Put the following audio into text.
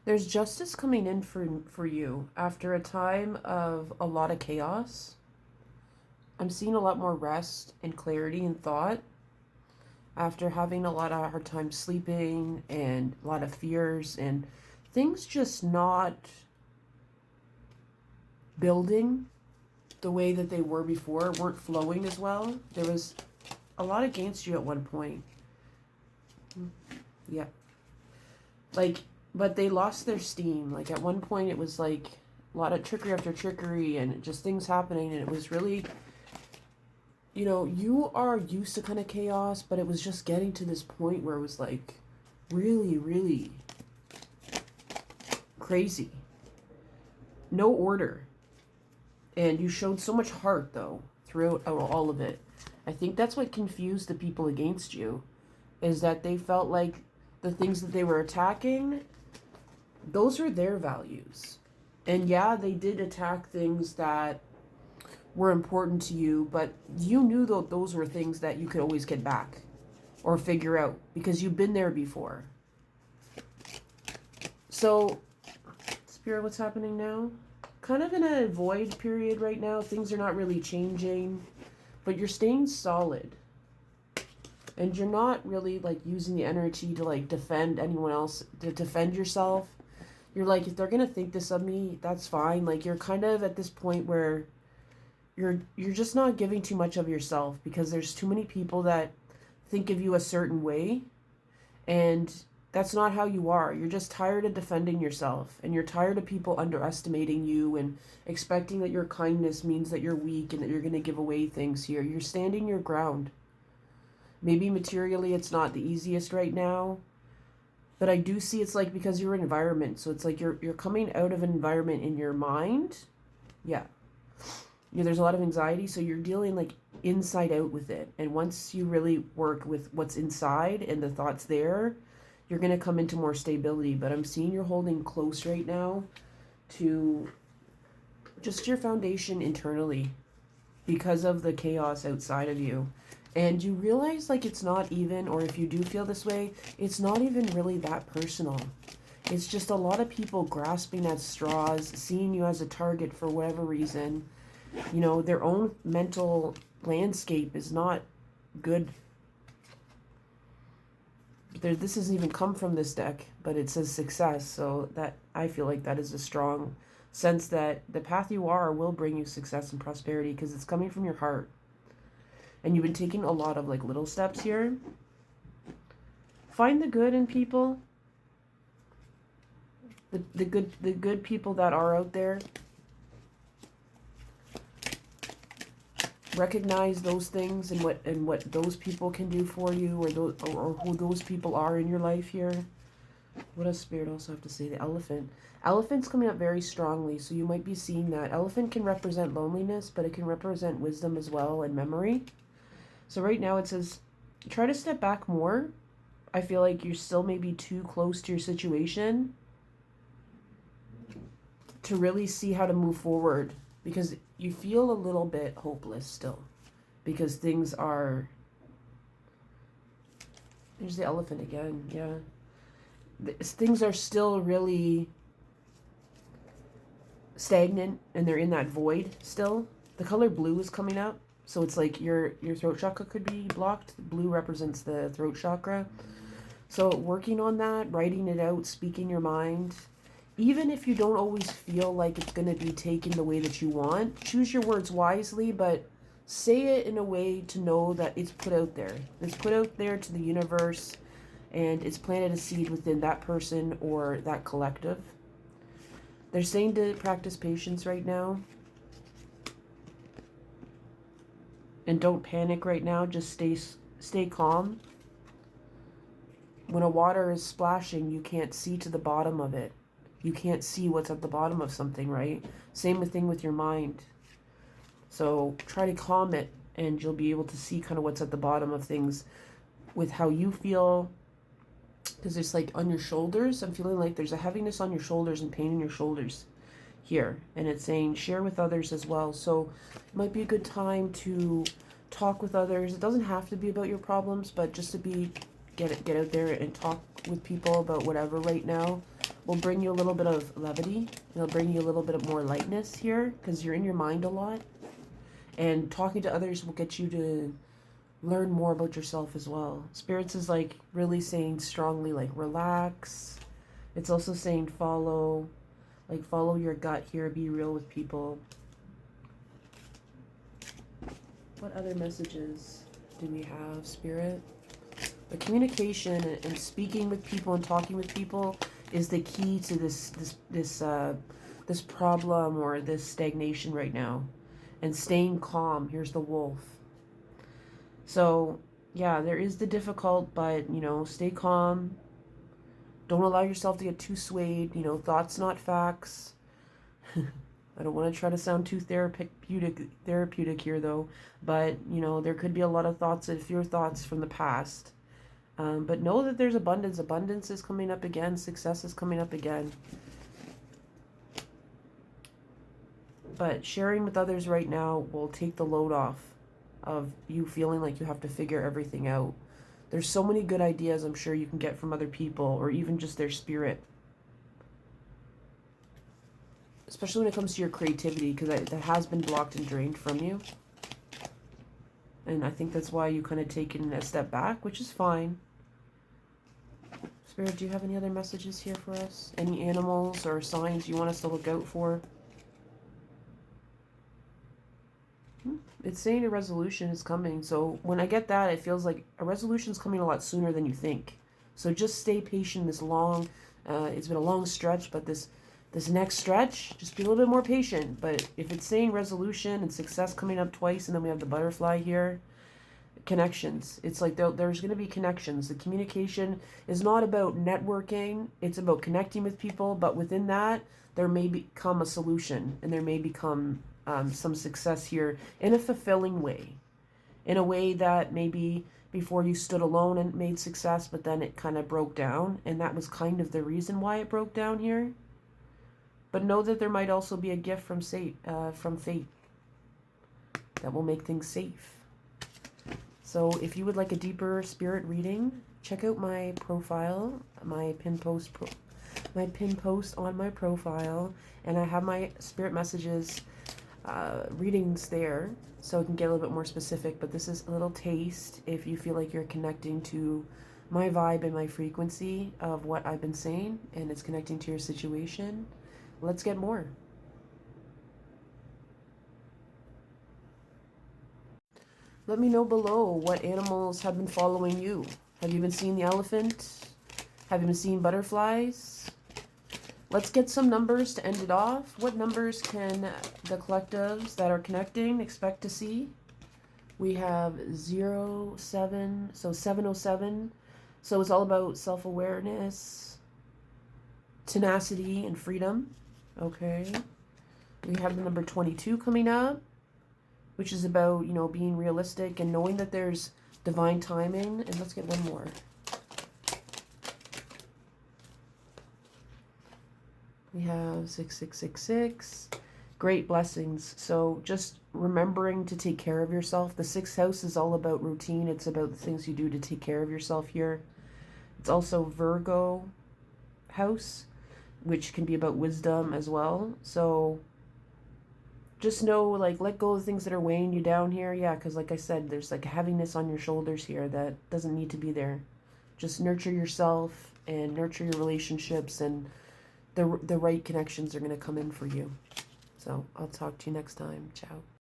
There's justice coming in for you after a time of a lot of chaos. I'm seeing a lot more rest and clarity and thought after having a lot of hard time sleeping and a lot of fears and things just not building the way that they were before, weren't flowing as well. There was a lot against you at one point. Yeah. Like, but they lost their steam. Like at one point it was like a lot of trickery after trickery and just things happening, and it was really, you are used to kind of chaos, but it was just getting to this point where it was like really, really crazy. No order. And you showed so much heart, though, throughout all of it. I think that's what confused the people against you, is that they felt like the things that they were attacking, those are their values. And yeah, they did attack things that were important to you, but you knew that those were things that you could always get back or figure out because you've been there before. So, Spirit, what's happening now? Kind of in a void period right now. Things are not really changing, but you're staying solid. And you're not really like using the energy to like defend anyone else, to defend yourself. You're like, if they're going to think this of me, that's fine. Like you're kind of at this point where you're just not giving too much of yourself because there's too many people that think of you a certain way, and that's not how you are. You're just tired of defending yourself, and you're tired of people underestimating you and expecting that your kindness means that you're weak and that you're going to give away things here. You're standing your ground. Maybe materially it's not the easiest right now, but I do see it's like because your environment. So it's like you're coming out of an environment in your mind. Yeah. There's a lot of anxiety, so you're dealing like inside out with it. And once you really work with what's inside and the thoughts there, you're going to come into more stability. But I'm seeing you're holding close right now to just your foundation internally because of the chaos outside of you. And you realize like it's not even, or if you do feel this way, it's not even really that personal. It's just a lot of people grasping at straws, seeing you as a target for whatever reason. Their own mental landscape is not good. This doesn't even come from this deck, but it says success. So that I feel like that is a strong sense that the path you are will bring you success and prosperity because it's coming from your heart. And you've been taking a lot of like little steps here. Find the good in people. The good people that are out there. Recognize those things and what those people can do for you, or who those people are in your life here. What does Spirit also have to say? The elephant. Elephant's coming up very strongly, so you might be seeing that. Elephant can represent loneliness, but it can represent wisdom as well and memory. So right now it says, try to step back more. I feel like you're still maybe too close to your situation to really see how to move forward, because you feel a little bit hopeless still because things are, there's the elephant again. Yeah, things are still really stagnant and they're in that void still. The color blue is coming up, so it's like your throat chakra could be blocked. Blue represents the throat chakra, so working on that, writing it out, speaking your mind. Even if you don't always feel like it's going to be taken the way that you want, choose your words wisely, but say it in a way to know that it's put out there. It's put out there to the universe, and it's planted a seed within that person or that collective. They're saying to practice patience right now. And don't panic right now. Just stay calm. When a water is splashing, you can't see to the bottom of it. You can't see what's at the bottom of something, right? Same thing with your mind. So try to calm it, and you'll be able to see kind of what's at the bottom of things with how you feel. Because it's like on your shoulders, I'm feeling like there's a heaviness on your shoulders and pain in your shoulders here. And it's saying share with others as well. So it might be a good time to talk with others. It doesn't have to be about your problems, but just to be get out there and talk with people about whatever right now will bring you a little bit of levity. It'll bring you a little bit of more lightness here because you're in your mind a lot. And talking to others will get you to learn more about yourself as well. Spirits is like really saying strongly like relax. It's also saying follow your gut here, be real with people. What other messages do we have, Spirit? The communication and speaking with people and talking with people is the key to this problem or this stagnation right now. And staying calm. Here's the wolf. So, yeah, there is the difficult, but, you know, stay calm. Don't allow yourself to get too swayed. You know, thoughts, not facts. I don't want to try to sound too therapeutic here, though. But, you know, there could be a lot of thoughts and fear thoughts from the past. But know that there's abundance. Abundance is coming up again. Success is coming up again. But sharing with others right now will take the load off of you feeling like you have to figure everything out. There's so many good ideas I'm sure you can get from other people or even just their spirit. Especially when it comes to your creativity, because that has been blocked and drained from you. And I think that's why you kind of taken a step back, which is fine. Spirit, do you have any other messages here for us? Any animals or signs you want us to look out for? It's saying a resolution is coming. So when I get that, it feels like a resolution is coming a lot sooner than you think. So just stay patient this long. It's been a long stretch, but this next stretch, just be a little bit more patient. But if it's saying resolution and success coming up twice, and then we have the butterfly here, connections. It's like there's going to be connections. The communication is not about networking. It's about connecting with people. But within that, there may become a solution, and there may become some success here in a fulfilling way, in a way that maybe before you stood alone and made success, but then it kind of broke down, and that was kind of the reason why it broke down here. But know that there might also be a gift from fate that will make things safe. So if you would like a deeper spirit reading, check out my profile, my pin post on my profile, and I have my spirit messages readings there, so it can get a little bit more specific. But this is a little taste if you feel like you're connecting to my vibe and my frequency of what I've been saying, and it's connecting to your situation. Let's get more. Let me know below what animals have been following you. Have you been seeing the elephant? Have you been seeing butterflies? Let's get some numbers to end it off. What numbers can the collectives that are connecting expect to see? We have 07, so 707. So it's all about self-awareness, tenacity, and freedom. Okay. We have the number 22 coming up, which is about, you know, being realistic and knowing that there's divine timing. And let's get one more. We have 6666. Great blessings. So just remembering to take care of yourself. The 6th house is all about routine. It's about the things you do to take care of yourself here. It's also Virgo house, which can be about wisdom as well. So just know, like, let go of the things that are weighing you down here. Yeah, because like I said, there's like a heaviness on your shoulders here that doesn't need to be there. Just nurture yourself and nurture your relationships, and the right connections are going to come in for you. So I'll talk to you next time. Ciao.